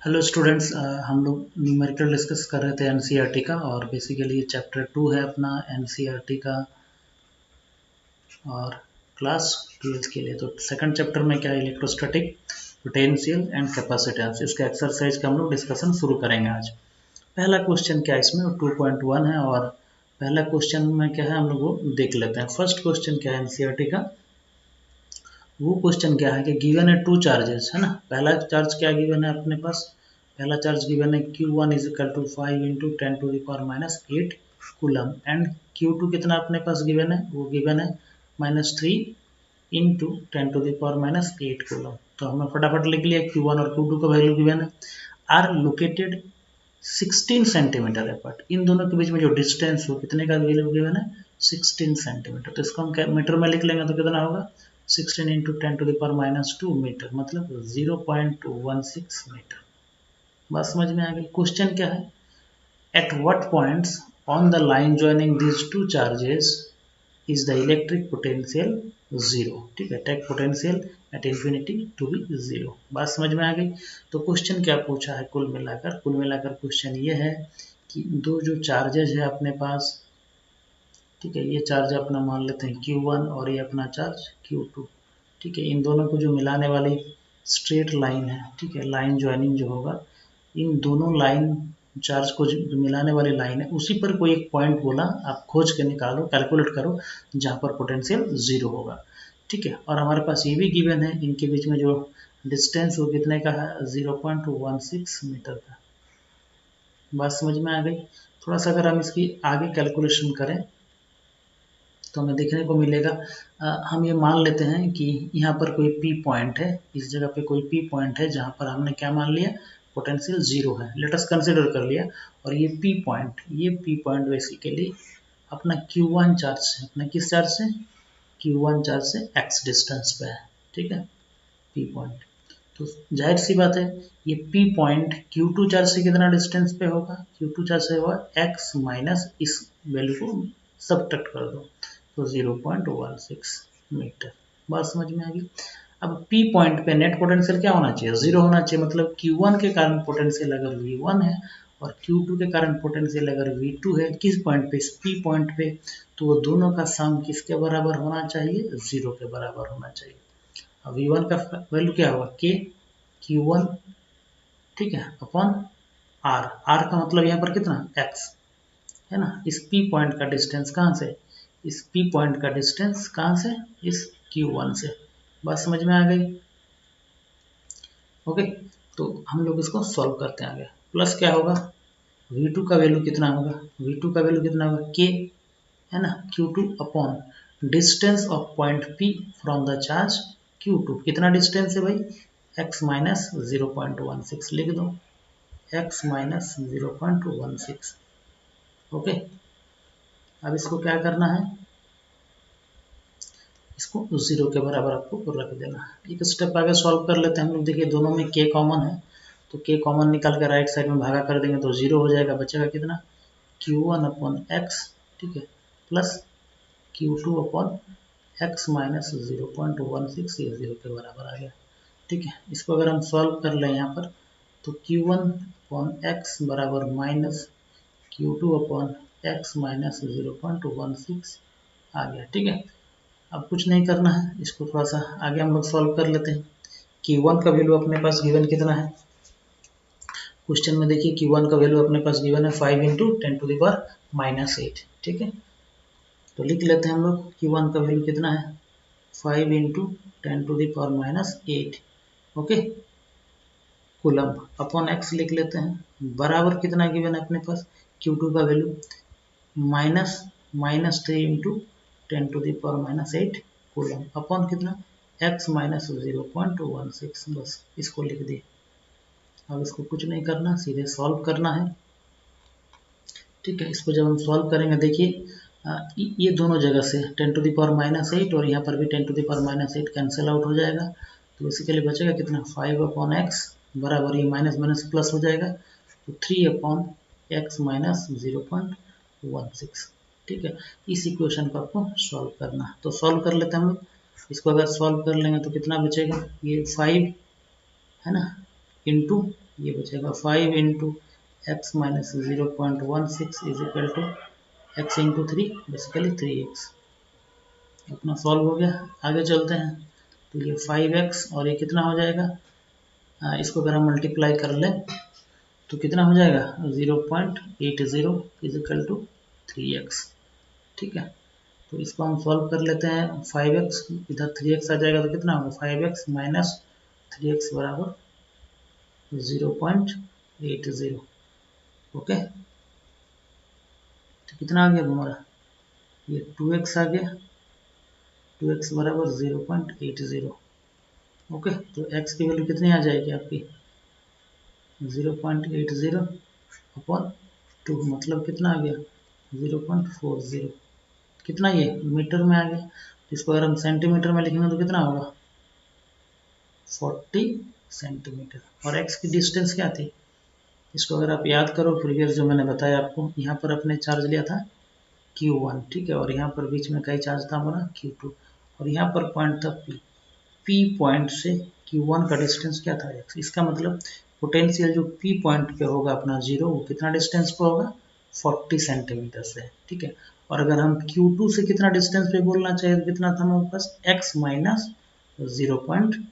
Hello students, हम लोग numerical discuss कर रहे थे एनसीईआरटी का। और बेसिकली ये चैप्टर 2 है अपना एनसीईआरटी का और क्लास 12 के लिए। तो सेकंड चैप्टर में क्या है, इलेक्ट्रोस्टैटिक पोटेंशियल एंड कैपेसिटेंस। इसका एक्सरसाइज का हम लोग डिस्कशन शुरू करेंगे आज। पहला क्वेश्चन क्या है इसमें, 2.1 है। और पहला क्वेश्चन में क्या है हम लोग वो देख लेते हैं। फर्स्ट क्वेश्चन क्या है एनसीईआरटी का, वो क्वेश्चन क्या है कि गिवन है टू चार्जेस, है ना। पहला चार्ज क्या गिवन है अपने पास, पहला चार्ज गिवन है Q1 is equal to 5 into 10⁻⁻8 coulomb and Q2 कितना अपने पास गिवन है, वो गिवन है -3 इंटू 10⁻⁸ कूलम। तो हमने फटाफट लिख लिया Q1 और Q2 का वैल्यू गिवन है। आर लोकेटेड 16 सेंटीमीटर अपार्ट, इन दोनों के बीच में जो डिस्टेंस हो कितने का वैल्यू गिवन है 16 सेंटीमीटर। तो इसको हम मीटर में लिख लेंगे तो कितना होगा 16 इंटू 10⁻⁻2 मीटर, मतलब 0.16 मीटर। बात समझ में आ गई। क्वेश्चन क्या है, at what points on the line joining these two charges is the electric potential zero. ठीक है, take potential at infinity to be zero. बात समझ में आ गई। तो क्वेश्चन क्या पूछा है, कुल मिलाकर क्वेश्चन ये है कि दो जो चार्जेज है अपने पास, ठीक है, ये चार्ज अपना मान लेते हैं Q1 और ये अपना चार्ज Q2। ठीक है, इन दोनों को जो मिलाने वाली स्ट्रेट लाइन है, ठीक है, लाइन ज्वाइनिंग जो होगा, इन दोनों लाइन चार्ज को जो मिलाने वाली लाइन है उसी पर कोई एक पॉइंट बोला, आप खोज के निकालो, कैलकुलेट करो जहाँ पर पोटेंशियल जीरो होगा। ठीक है, और हमारे पास ये भी गिवन है, इनके बीच में जो डिस्टेंस वो कितने का है 0.16 मीटर का। बात समझ में आ गई। थोड़ा सा अगर हम इसकी आगे कैलकुलेशन करें तो हमें देखने को मिलेगा, हम ये मान लेते हैं कि यहाँ पर कोई P पॉइंट है, इस जगह पे कोई P पॉइंट है जहाँ पर हमने क्या मान लिया, पोटेंशियल जीरो है, लेट अस कंसिडर कर लिया। और ये P पॉइंट बेसिकली अपना Q1 चार्ज से, अपना किस चार्ज से, Q1 चार्ज से x डिस्टेंस पे है। ठीक है, P पॉइंट। तो जाहिर सी बात है ये P पॉइंट Q2 चार्ज से कितना डिस्टेंस पे होगा, Q2 चार्ज से होगा x माइनस इस वैल्यू को सब्ट्रैक्ट कर दो तो 0.16 मीटर। बात समझ में आ गई। अब P पॉइंट पे नेट पोटेंशियल क्या होना चाहिए, जीरो होना चाहिए। मतलब Q1 के कारण पोटेंशियल अगर V1 है और Q2 के कारण पोटेंशियल अगर V2 है, किस पॉइंट पे, इस P पॉइंट पे, तो वो दोनों का सम किसके बराबर होना चाहिए, जीरो के बराबर होना चाहिए। अब V1 का वैल्यू क्या होगा K Q1, ठीक है, अपॉन R। R का मतलब यहाँ पर कितना X है ना। इस P पॉइंट का डिस्टेंस कहाँ से, इस P पॉइंट का डिस्टेंस कहाँ से, इस Q1 से। बात समझ में आ गई। ओके, तो हम लोग इसको सॉल्व करते हैं आगे। प्लस क्या होगा, V2 का वैल्यू कितना होगा, V2 का वैल्यू कितना होगा K, है ना, Q2 upon distance of point P from the charge Q2। कितना डिस्टेंस है भाई, x माइनस 0.16 लिख दो, x माइनस 0.16। ओके, अब इसको क्या करना है, इसको जीरो के बराबर आपको रख देना। एक स्टेप आगे सॉल्व कर लेते हैं हम लोग। देखिए दोनों में k कॉमन है, तो k कॉमन निकाल कर राइट साइड में भागा कर देंगे तो जीरो हो जाएगा। बचेगा कितना Q1 अपॉन x, ठीक है, plus Q2 upon x minus 0.16, ये जीरो के बराबर आ गया। ठीक है, इसको अगर हम सॉल्व कर लें यहाँ पर तो Q1 अपॉन x बराबर minus Q2 upon x minus 0.16 आ गया। ठीक है, अब कुछ नहीं करना है, इसको थोड़ा सा आगे हम लोग सॉल्व कर लेते हैं। Q1 का वैल्यू अपने पास गिवन कितना है, क्वेश्चन में देखिए Q1 का वैल्यू अपने पास गिवन है 5 इंटू 10⁻⁻8। ठीक है, तो लिख लेते हैं हम लोग Q1 का वैल्यू कितना है 5 into 10⁻⁻8। Okay, coulomb upon x लिख लेते हैं, बराबर कितना गिवन है अपने पास Q2 का वैल्यू -3 इंटू 10⁻⁸ कूलम अपॉन कितना x माइनस 0.16, बस इसको लिख दिए। अब इसको कुछ नहीं करना, सीधे सॉल्व करना है। ठीक है, इसको जब हम सॉल्व करेंगे देखिए ये दोनों जगह से 10⁻⁸ और यहाँ पर भी 10⁻⁸ कैंसिल आउट हो जाएगा। तो बेसिकली बचेगा कितना 5 अपॉन x बराबर, ये माइनस माइनस प्लस हो जाएगा तो 3 अपॉन x माइनस 0.16। ठीक है, इस इक्वेशन को आपको सॉल्व करना है। तो सॉल्व कर लेते हैं हम लोग। इसको अगर सॉल्व कर लेंगे तो कितना बचेगा, ये 5 है ना इंटू ये बचेगा 5 into X minus 0.16 is equal to X into 3, basically 3x। अपना सॉल्व हो गया। आगे चलते हैं। तो ये 5x और ये कितना हो जाएगा, इसको अगर हम मल्टीप्लाई कर लें तो कितना हो जाएगा 0.80 इज इक्वल टू 3x। ठीक है, तो इसको हम सॉल्व कर लेते हैं। 5x इधर 3x आ जाएगा तो कितना होगा 5x माइनस 3x बराबर 0.80। ओके, तो कितना आ गया हमारा, ये 2x आ गया, 2x बराबर 0.80। ओके, तो x की वैल्यू कितनी आ जाएगी आपकी 0.80 अपॉन 2, मतलब कितना आ गया 0.40। कितना, ये मीटर में आ गया। इसको अगर हम सेंटीमीटर में लिखेंगे तो कितना होगा 40 सेंटीमीटर। और x की डिस्टेंस क्या थी, इसको अगर आप याद करो प्रीवियस जो मैंने बताया आपको, यहाँ पर अपने चार्ज लिया था Q1, ठीक है, और यहाँ पर बीच में कई चार्ज था हमारा Q2, और यहाँ पर पॉइंट था P। P पॉइंट से Q1 का डिस्टेंस क्या था x। इसका मतलब पोटेंशियल जो P पॉइंट पे होगा अपना जीरो, वो कितना डिस्टेंस पे होगा 40 सेंटीमीटर से। ठीक है, और अगर हम Q2 से कितना डिस्टेंस पे बोलना चाहिए तो कितना था हमारे पास x माइनस 0.16।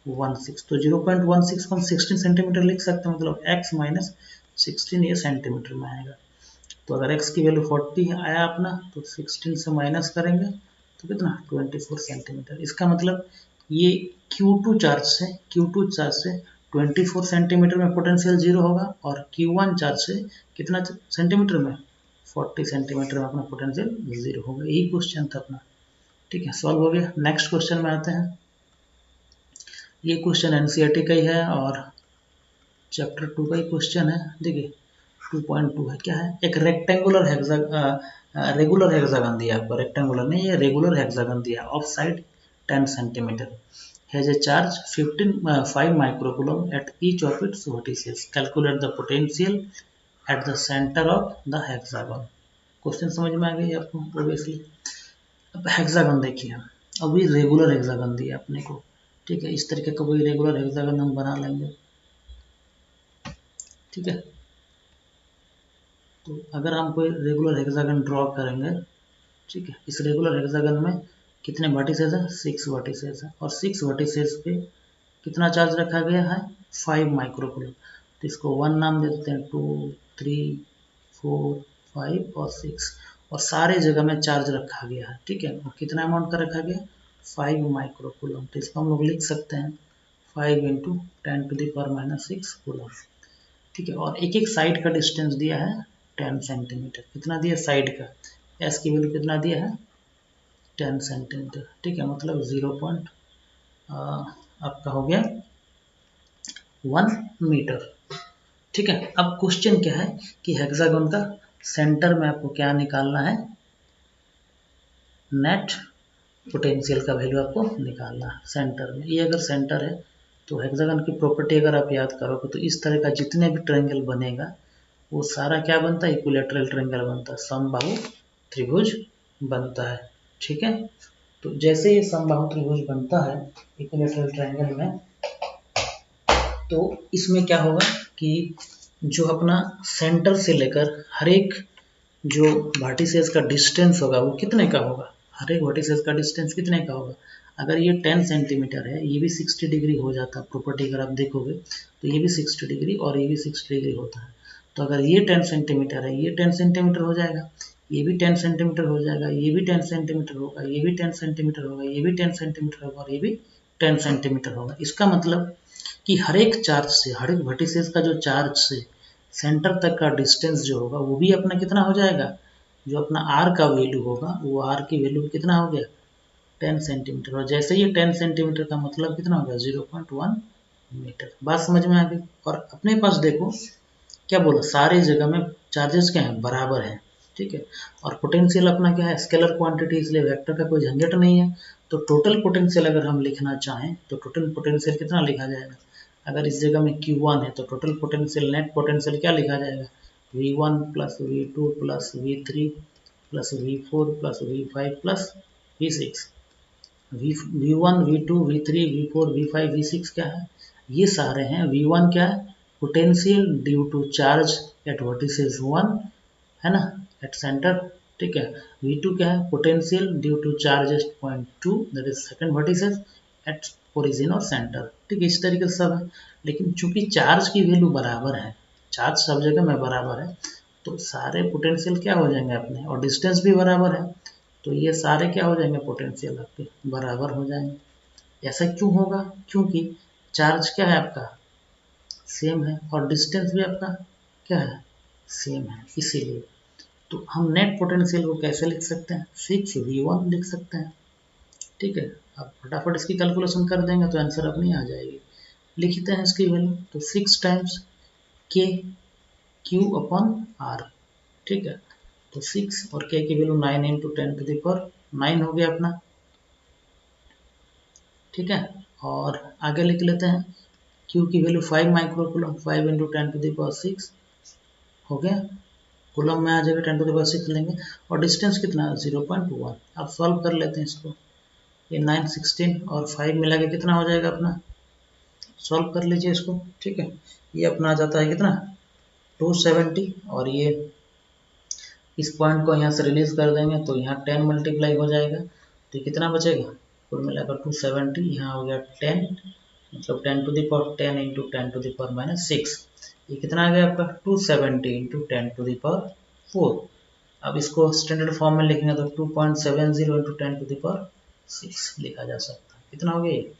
तो 0.16 को हम 16 सेंटीमीटर लिख सकते हैं, मतलब x माइनस 16 ये सेंटीमीटर में आएगा। तो अगर x की वैल्यू 40 आया अपना, तो 16 से माइनस करेंगे तो कितना 24 सेंटीमीटर। इसका मतलब ये Q2 चार्ज से 24 सेंटीमीटर में पोटेंशियल जीरो होगा, और Q1 चार्ज से कितना सेंटीमीटर में 40 सेंटीमीटर में अपना पोटेंशियल जीरो होगा। यही क्वेश्चन था अपना। ठीक है, सॉल्व हो गया। नेक्स्ट क्वेश्चन में आते हैं। ये क्वेश्चन एनसीईआरटी का ही है और चैप्टर 2 का ही क्वेश्चन है। देखिए 2.2 है, क्या है, एक रेक्टेंगुलर रेगुलर हेक्सागन दिया आपको, रेक्टेंगुलर नहीं, ये रेगुलर हेक्सागन दिया, of side 10 centimetre, has a charge 5 microcoulomb at each of its vertices, calculate the potential at the centre of the hexagon. Question समझ में आ गई आपको ऑब्वियसली। अब हेक्सागन देखिए, अभी रेगुलर हेक्सागन दिया अपने को। ठीक है, इस तरीके का कोई रेगुलर हेक्सागन हम बना लेंगे। ठीक है, तो अगर हम कोई रेगुलर हेक्सागन ड्रॉ करेंगे, ठीक है, इस रेगुलर हेक्सागन में कितने वर्टिसेस हैं 6 वर्टिसेस हैं, और 6 वर्टिसेस पे कितना चार्ज रखा गया है 5 माइक्रोकूलम। तो इसको 1 नाम दे देते हैं, 2 3 4 5 और 6, और सारे जगह में चार्ज रखा गया है। ठीक है, और कितना अमाउंट का रखा गया 5 माइक्रोकूलम। तो इसको हम लोग लिख सकते हैं 5 इंटू 10⁻⁻6 कूलम। ठीक है, और एक एक साइड का डिस्टेंस दिया है 10 सेंटीमीटर। कितना दिया साइड का, एस की वैल्यू कितना दिया है 10 सेंटीमीटर। ठीक है, मतलब 0. आपका हो गया 1 मीटर। ठीक है, अब क्वेश्चन क्या है कि हेक्सागन का सेंटर में आपको क्या निकालना है, नेट पोटेंशियल का वैल्यू आपको निकालना है सेंटर में। ये अगर सेंटर है तो हेक्सागन की प्रॉपर्टी अगर आप याद करोगे तो इस तरह का जितने भी ट्रायंगल बनेगा वो सारा क्या बनता है, इक्विलैटरल ट्रायंगल बनता है, समबाहु त्रिभुज बनता है। ठीक है, तो जैसे ये समबाहु त्रिभुज बनता है इक्विलैटरल ट्रायंगल में, तो इसमें क्या होगा कि जो अपना सेंटर से लेकर हर एक जो वर्टिसेस का डिस्टेंस होगा वो कितने का होगा, हर एक वर्टिसेस का डिस्टेंस कितने का होगा। अगर ये 10 सेंटीमीटर है, ये भी 60 डिग्री हो जाता है। प्रॉपर्टी अगर आप देखोगे तो ये भी 60 डिग्री और ये भी 60 डिग्री होता है। तो अगर ये 10 सेंटीमीटर है, ये 10 सेंटीमीटर हो जाएगा, ये भी 10 सेंटीमीटर हो जाएगा, ये भी 10 सेंटीमीटर होगा, ये भी 10 सेंटीमीटर होगा, ये भी 10 सेंटीमीटर होगा, और ये भी 10 सेंटीमीटर होगा। इसका मतलब कि हर एक चार्ज से, हर एक वर्टिसेस का जो चार्ज से सेंटर तक का डिस्टेंस जो होगा वो भी अपना कितना हो जाएगा, जो अपना आर का वैल्यू होगा वो आर की वैल्यू कितना हो गया 10 सेंटीमीटर। और जैसे ये 10 सेंटीमीटर का मतलब कितना हो गया 0.1 मीटर। बात समझ में आ गई। और अपने पास देखो क्या बोला, सारे जगह में चार्जेस क्या हैं बराबर हैं। ठीक है, और पोटेंशियल अपना क्या है स्केलर क्वांटिटी, इसलिए वेक्टर का कोई झंझट नहीं है। तो टोटल पोटेंशियल अगर हम लिखना चाहें तो टोटल पोटेंशियल कितना लिखा जाएगा, अगर इस जगह में Q1 है तो टोटल पोटेंशियल नेट पोटेंशियल क्या लिखा जाएगा V1 plus V2 plus V3 plus V4 plus V5 plus V6। V1 V2 V3 V4 V5 V6 क्या है, ये सारे हैं। V1 क्या है potential due to charge at vertices 1 है ना, एट सेंटर, ठीक है। V2 क्या है, potential due to charge at point 2 that is second vertices at origin और सेंटर, ठीक है। इस तरीके से सब है, लेकिन चूंकि चार्ज की वैल्यू बराबर है, चार्ज सब जगह में बराबर है, तो सारे पोटेंशियल क्या हो जाएंगे अपने, और डिस्टेंस भी बराबर है, तो ये सारे क्या हो जाएंगे, पोटेंशियल आपके बराबर हो जाएंगे। ऐसा क्यों होगा, क्योंकि चार्ज क्या है आपका, सेम है, और डिस्टेंस भी आपका क्या है, सेम है, इसीलिए। तो हम नेट पोटेंशियल को कैसे लिख सकते हैं, 6V1 लिख सकते हैं, ठीक है। अब फटाफट इसकी कैलकुलेशन कर देंगे तो आंसर अपनी आ जाएगी। लिखते हैं इसकी वैल्यू, तो 6 टाइम्स के क्यू अपॉन आर, ठीक है। तो 6 और के की value 9 into 10 to the power 9 हो गया अपना, ठीक है। और आगे लिख लेते हैं क्यू की value 5 microcoulomb, 5 into 10 to the power 6 हो गया, कूलम में आ जाएगा 10 टू द पावर 6 लेंगे, और डिस्टेंस कितना है 0.1। अब सॉल्व कर लेते हैं इसको, ये 9 16 और 5 मिला के कितना हो जाएगा अपना, सॉल्व कर लीजिए इसको, ठीक है। ये अपना आ जाता है कितना 270, और ये इस पॉइंट को यहाँ से रिलीज कर देंगे तो यहाँ 10 मल्टीप्लाई हो जाएगा, तो कितना बचेगा, कुल मिलाकर 270, यहाँ हो गया 10, मतलब 10 to the power 10 into 10 to the power minus 6, ये कितना आ गया आपका 270 इंटू 10 टू द पावर 4। अब इसको स्टैंडर्ड फॉर्म में लिखेंगे तो 2.70 इंटू 10 टू द पावर 6 लिखा जा सकता है, कितना हो गया ये,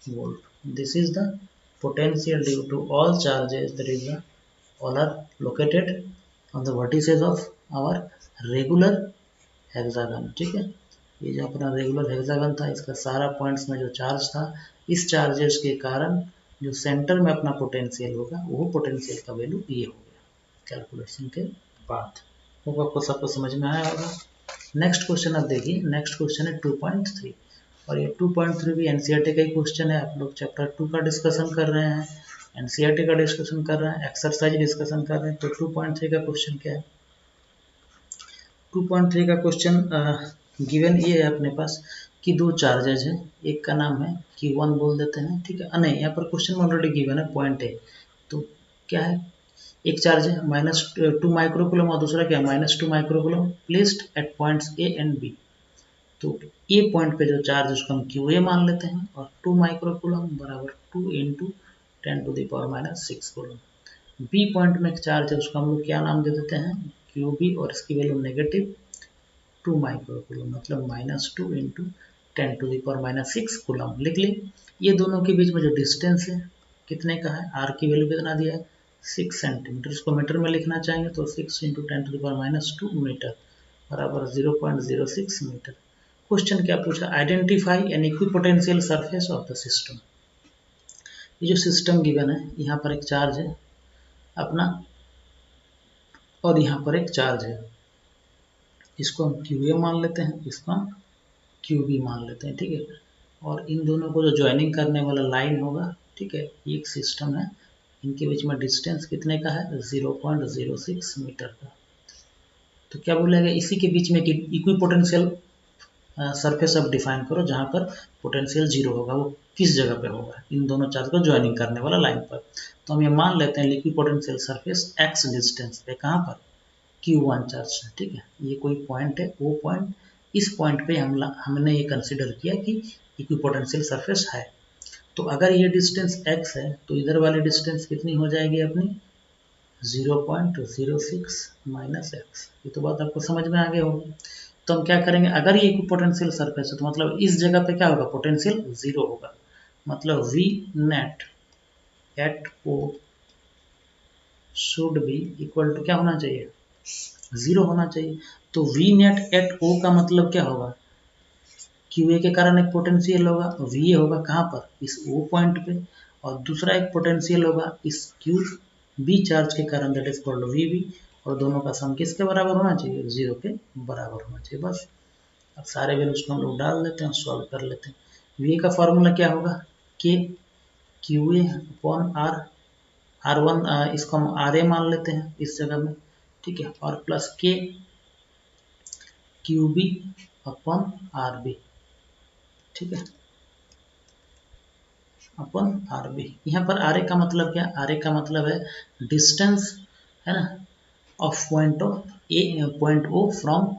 volt. This is the potential due to all charges that is the all are located on the vertices of our regular hexagon, ठीक है। ये जो अपना रेगुलर हेक्सागन था, इसका सारा पॉइंट्स में जो चार्ज था, इस चार्जेस के कारण जो सेंटर में अपना पोटेंशियल होगा, वो पोटेंशियल का वैल्यू ये हो गया कैलकुलेशन के बाद। होप आपको सबको समझ में आया होगा। नेक्स्ट क्वेश्चन आप देखिए, नेक्स्ट क्वेश्चन है 2.3, और ये 2.3 भी एनसीईआरटी का ही क्वेश्चन है। आप लोग चैप्टर 2 का डिस्कशन कर रहे हैं, एनसीईआरटी का डिस्कशन कर रहे हैं, एक्सरसाइज डिस्कशन कर रहे हैं, तो 2.3 का क्वेश्चन क्या है। 2.3 का क्वेश्चन गिवन ये है अपने पास कि दो चार्जेज है, एक का नाम है Q1 बोल देते हैं, ठीक है। नहीं, यहाँ पर क्वेश्चन में ऑलरेडी गिवन है, पॉइंट है, तो क्या है, एक चार्ज है -2 माइक्रोकूलम और दूसरा क्या है -2 microcoulomb placed at points A and B. तो ए पॉइंट पे जो चार्ज उसको हम क्यू ए मान लेते हैं, और 2 माइक्रोकूलम बराबर 2 into 10 to the power minus 6 coulomb. B point में एक चार्ज है, उसको हम लोग क्या नाम दे देते हैं, क्यू बी, और इसकी वैल्यू नेगेटिव 2 माइक्रोकूलम, मतलब -2 into 10 to the power minus 6 coulomb लिख ले। ये दोनों के बीच में जो डिस्टेंस है कितने का है, आर की वैल्यू कितना दिया है 6 सेंटीमीटर, इसको मीटर में लिखना चाहेंगे तो 6 into 10 to the power minus 2 metre बराबर 0.06 मीटर। क्वेश्चन क्या पूछा, identify an equipotential surface of the system. ये जो सिस्टम गिवन है, यहाँ पर एक चार्ज है अपना, और यहाँ पर एक चार्ज है, इसको हम क्यू ए मान लेते हैं, इसको हम क्यू बी मान लेते हैं, ठीक है। और इन दोनों को जो ज्वाइनिंग करने वाला लाइन होगा, ठीक है, ये एक सिस्टम है, इनके बीच में डिस्टेंस कितने का है 0.06 मीटर का। तो क्या बोलेगा, इसी के बीच में इक्विपोटेंशियल सरफेस अब डिफाइन करो जहाँ पर पोटेंशियल जीरो होगा, वो किस जगह पे होगा, इन दोनों चार्ज को ज्वाइनिंग करने वाला लाइन पर। तो हम ये मान लेते हैं इक्विपोटेंशियल सरफेस x डिस्टेंस पे, कहाँ पर Q1 चार्ज, ठीक है। ये कोई पॉइंट है, वो पॉइंट, इस पॉइंट पे हमने ये कंसिडर किया कि इक्विपोटेंशियल सरफेस है। तो अगर ये डिस्टेंस x है, तो इधर वाली डिस्टेंस कितनी हो जाएगी अपनी 0.06 माइनस एक्स। ये तो बात आपको समझ में आ गई होगी। तो हम क्या करेंगे, अगर ये पोटेंशियल सरफेस है तो मतलब इस जगह पे क्या होगा, पोटेंशियल जीरो होगा, मतलब V net at O should be equal to क्या होना चाहिए, जीरो होना चाहिए। तो वी नेट एट ओ का मतलब क्या होगा, क्यू ए के कारण एक पोटेंशियल होगा, वी ए होगा कहाँ पर, इस ओ पॉइंट पे, और दूसरा एक पोटेंशियल होगा इस क्यू बी चार्ज के कारण, that is called V B, और दोनों का सम किसके बराबर होना चाहिए, जीरो के बराबर होना चाहिए, बस। अब सारे वैल्यूज को हम लोग डाल देते हैं, सॉल्व कर लेते हैं। वी ए का फॉर्मूला क्या होगा, K Q A upon R, R one इसको हम आर ए मान लेते हैं इस जगह में, ठीक है, और plus K Q B upon R B, ठीक है। Upon R B. यहाँ पर आर ए का मतलब क्या, आर ए का मतलब है डिस्टेंस, है ना, of point O from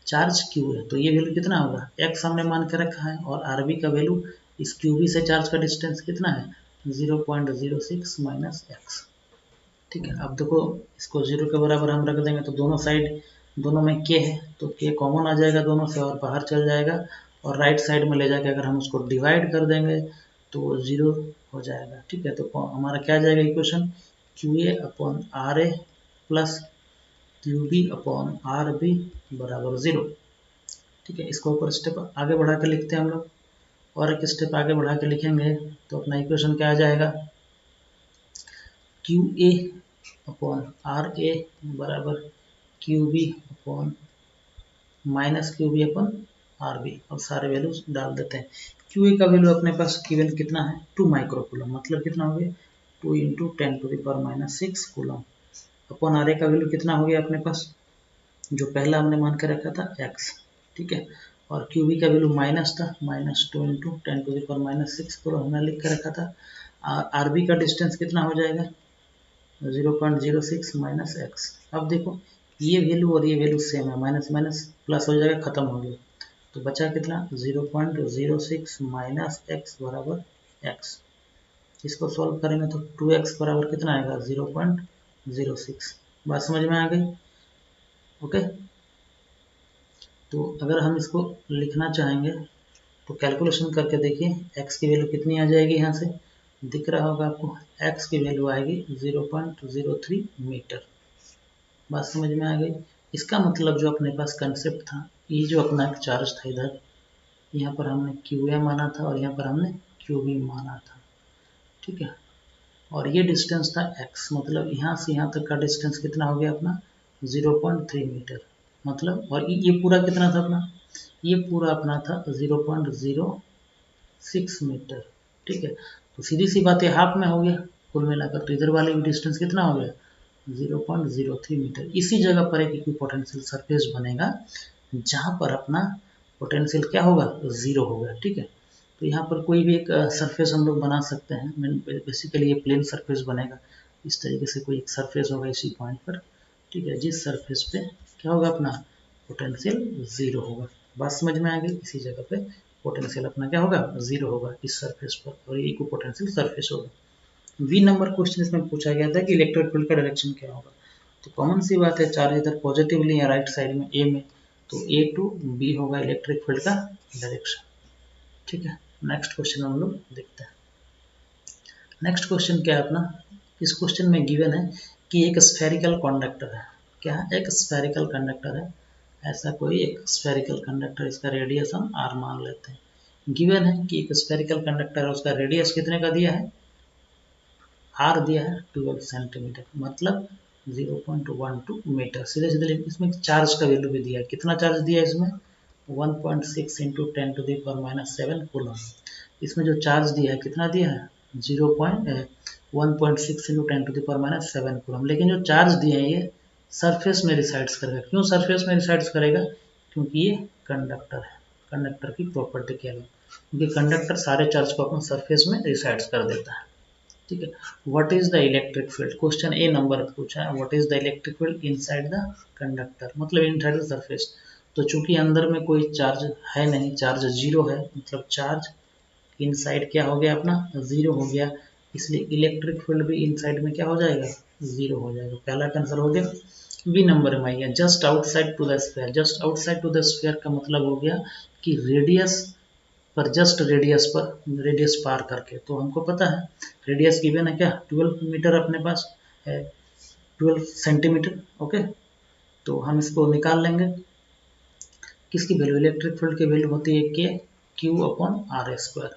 charge Q है। तो ये वैल्यू कितना होगा, एक्स हमने मान के रखा है, और आर बी का वैल्यू इस क्यू बी से चार्ज का डिस्टेंस कितना है, 0.06 माइनस एक्स। ठीक है, अब देखो इसको 0 के बराबर हम रख देंगे तो दोनों साइड, दोनों में के है तो के कॉमन आ जाएगा दोनों से और बाहर चल जाएगा, और राइट साइड में ले जाके अगर हम उसको डिवाइड कर देंगे तो वो 0 हो जाएगा। ठीक है, तो हमारा क्या आ जाएगा equation, Q A upon R A plus Q B upon R B बराबर 0। ठीक है, इसको ऊपर स्टेप आगे बढ़ा के लिखते हैं हम लोग, और एक स्टेप आगे बढ़ा के लिखेंगे तो अपना इक्वेशन क्या आ जाएगा, Q A upon R A बराबर Q B upon minus Q B upon R B, और सारे वैल्यूज डाल देते हैं। क्यू ए का वैल्यू अपने पास केवल कितना है, 2 माइक्रोकूलम, मतलब कितना हो गया 2 इंटू 10⁻⁻6 कूलम, अपॉन आर ए का वैल्यू कितना हो गया अपने पास, जो पहला हमने मान के रखा था एक्स। ठीक है, और क्यू बी का वैल्यू माइनस था, -2 इंटू 10⁻⁻6 कूलम हमने लिख के रखा था। आर बी का डिस्टेंस कितना हो जाएगा 0.06 माइनस एक्स। अब देखो ये वैल्यू और ये वैल्यू सेम है, माइनस माइनस प्लस हो जाएगा, खत्म हो गया, तो बचा कितना 0.06 माइनस एक्स बराबर एक्स। इसको सॉल्व करेंगे तो 2x बराबर कितना आएगा 0.06। बात समझ में आ गई, ओके। तो अगर हम इसको लिखना चाहेंगे तो कैलकुलेशन करके देखिए, x की वैल्यू कितनी आ जाएगी, यहाँ से दिख रहा होगा आपको, x की वैल्यू आएगी 0.03 मीटर। बात समझ में आ गई। इसका मतलब जो अपने पास कंसेप्ट था, ये जो अपना एक चार्ज था इधर, यहाँ पर हमने क्यू ए माना था और यहाँ पर हमने क्यू बी माना था। ठीक है, और ये डिस्टेंस था x, मतलब यहाँ से यहाँ तक का डिस्टेंस कितना हो गया अपना 0.3 मीटर, मतलब, और ये पूरा कितना था अपना, ये पूरा अपना था 0.06 मीटर। ठीक है, तो सीधी सी बात है हाफ में हो गया कुल मिलाकर, तो इधर वाले डिस्टेंस कितना हो गया 0.03 मीटर। इसी जगह पर एक इक्विपोटेंशियल सरफेस बनेगा जहाँ पर अपना पोटेंशियल क्या होगा, 0 होगा। ठीक है, तो यहाँ पर कोई भी एक सरफेस हम लोग बना सकते हैं, बेसिकली ये प्लेन सरफेस बनेगा, इस तरीके से कोई एक सरफेस होगा इसी पॉइंट पर। ठीक है, जिस सरफेस पे क्या होगा अपना पोटेंशियल 0 होगा। बात समझ में आ गई, इसी जगह पे पोटेंशियल अपना क्या होगा 0 होगा इस सरफेस पर, और ये इक्विपोटेंशियल सरफेस होगा। बी नंबर क्वेश्चन इसमें पूछा गया था कि इलेक्ट्रिक फील्ड का डायरेक्शन क्या होगा। तो कॉमन सी बात है, चार्ज इधर पॉजिटिवली है राइट साइड में ए में, तो ए टू बी होगा इलेक्ट्रिक फील्ड का डायरेक्शन। ठीक है, नेक्स्ट क्वेश्चन हम लोग देखते हैं। नेक्स्ट क्वेश्चन क्या है अपना, इस क्वेश्चन में गिवन है कि एक स्फेरिकल कंडक्टर है, क्या है, एक स्फेरिकल कंडक्टर है, ऐसा कोई एक स्फेरिकल कंडक्टर, इसका रेडियस हम आर मान लेते हैं। गिवन है कि एक स्फेरिकल कंडक्टर है, उसका रेडियस कितने का दिया है, आर दिया है 12 सेंटीमीटर, मतलब 0.12 मीटर। सीधे सीधे इसमें चार्ज का वैल्यू भी दिया है, कितना चार्ज दिया है इसमें 1.6 इंटू 10⁻⁷ कूलम। इसमें जो चार्ज दिया है कितना दिया है 1.6 इंटू 10⁻⁷ कूलम, लेकिन जो चार्ज दिया है ये सरफेस में रिसाइड्स करेगा। क्यों सरफेस में रिसाइड्स करेगा, क्योंकि ये कंडक्टर है, कंडक्टर की प्रॉपर्टी क्या है, क्योंकि कंडक्टर सारे चार्ज को अपना सरफेस में रिसाइड्स कर देता है। ठीक है, what is the electric field, question A number पूछा है, what is the electric field inside the conductor, मतलब इनसाइड द सरफेस। तो चूंकि अंदर में कोई चार्ज है नहीं, चार्ज 0 है, मतलब चार्ज इनसाइड क्या हो गया अपना 0 हो गया, इसलिए इलेक्ट्रिक फील्ड भी इनसाइड में क्या हो जाएगा 0 हो जाएगा। पहला आंसर हो गया। बी नंबर में आइए, just outside to the sphere, just outside to the sphere का मतलब हो गया कि रेडियस पर, जस्ट रेडियस पर, रेडियस पार करके। तो हमको पता है रेडियस गिवन है क्या 12 मीटर अपने पास है, 12 सेंटीमीटर। ओके, तो हम इसको निकाल लेंगे, किसकी वैल्यू, इलेक्ट्रिक फील्ड की वैल्यू होती है के क्यू अपॉन आर स्क्वायर।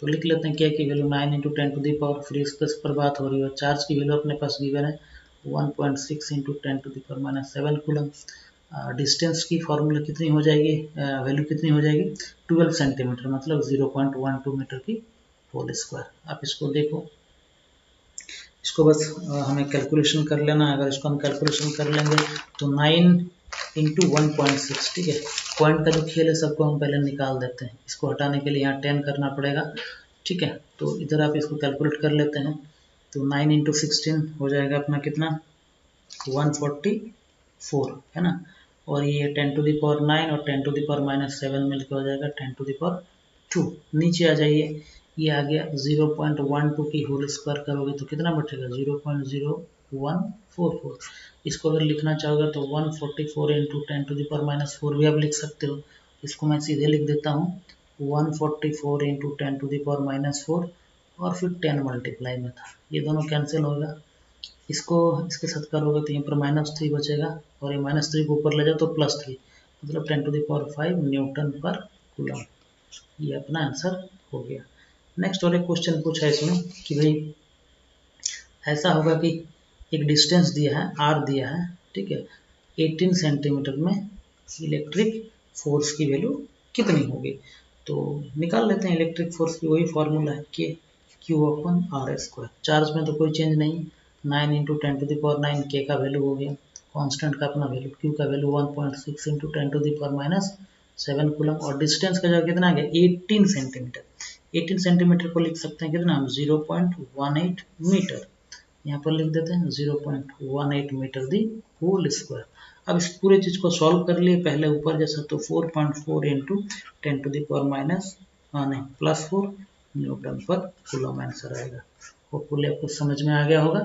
तो लिख लेते हैं के की वैल्यू 9 इंटू 10⁻⁴, फिर इस पर बात हो रही है, चार्ज की वैल्यू अपने पास गिवन है 1.6 इंटू 10⁻⁷ कूलम। डिस्टेंस की फॉर्मूला कितनी हो जाएगी, वैल्यू कितनी हो जाएगी 12 सेंटीमीटर, मतलब 0.12 मीटर की होल स्क्वायर। आप इसको देखो, इसको बस हमें कैलकुलेशन कर लेना है। अगर इसको हम कैलकुलेशन कर लेंगे तो 9 इंटू 1.6, ठीक है, पॉइंट का जो खेल है सबको हम पहले निकाल देते हैं, इसको हटाने के लिए यहाँ 10 करना पड़ेगा, ठीक है, तो इधर आप इसको कैलकुलेट कर लेते हैं। तो 9 इंटू 16 हो जाएगा अपना कितना, 144 है ना, और ये 10 टू द पावर 9 और 10 टू द पावर -7 मिलकर हो जाएगा 10 टू द पावर 2। नीचे आ जाइए, ये आ गया 0.12 की होल स्क्वायर करोगे तो कितना बचेगा, 0.0144। इसको अगर लिखना चाहोगे तो 144 इंटू 10 टू द पावर -4 भी आप लिख सकते हो। इसको मैं सीधे लिख देता हूँ, 144 इंटू 10 टू द पावर -4 और फिर 10 मल्टीप्लाई में था, ये दोनों कैंसिल होगा। इसको इसके साथ करोगे तो यहाँ पर -3 बचेगा, और ये -3 को ऊपर ले जाओ तो +3, मतलब 10 टू द पावर 5 न्यूटन पर कूलम। ये अपना आंसर हो गया। नेक्स्ट और एक क्वेश्चन पूछा है इसमें कि भाई ऐसा होगा कि एक डिस्टेंस दिया है r दिया है, ठीक है, 18 सेंटीमीटर में इलेक्ट्रिक फोर्स की वैल्यू कितनी होगी। तो निकाल लेते हैं इलेक्ट्रिक फोर्स की, वही फॉर्मूला है कि Q/r²। चार्ज में तो कोई चेंज नहीं, 9 इंटू 10 टू द पावर 9 के का वैल्यू हो गया, कांस्टेंट का अपना वैल्यू Q का value 1.6 into 10 to the power -7 coulomb, और डिस्टेंस का जगह कितना आ गया, 18 सेंटीमीटर। 18 सेंटीमीटर को लिख सकते हैं कितना, 0.18 मीटर। यहाँ पर लिख देते हैं 0.18 मीटर दी होल स्क्वायर। अब इस पूरे चीज को सॉल्व कर लिए पहले ऊपर जैसा, तो 4.4 into 10 to the power +4 newton पर कूलम आंसर आएगा। होपफुली आपको समझ में आ गया होगा।